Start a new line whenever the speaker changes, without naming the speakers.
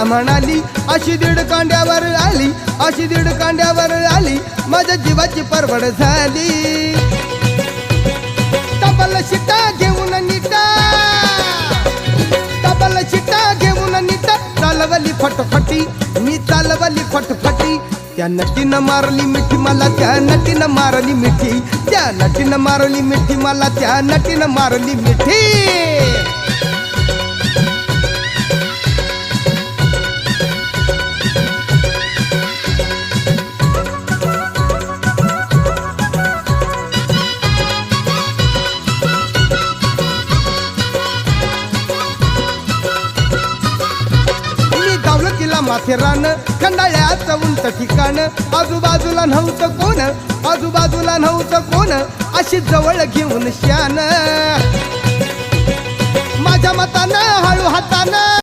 मला म्हणाली अशी दीड कांड्यावर आली, अशी दीड कांड्यावर आली, माझ्या जीवाची परवड झाली. डबल शिटा घेऊन नीटा, डबल शिटा घेऊन नीटा, चालवली फटफटी, मी चालवली फटफटी. त्या नटीनं मारली मिठी मला, त्या नटीनं मारली मिठी, त्या नटीनं मारली मिठी मला, त्या नटीनं मारली मिठी. माथेरान खंडाळ्याचं उंच ठिकाण, आजूबाजूला नव्हतं कोण, आजूबाजूला नव्हतं कोण, अशी जवळ घेऊन शान. माझ्या मतानं हळू हातानं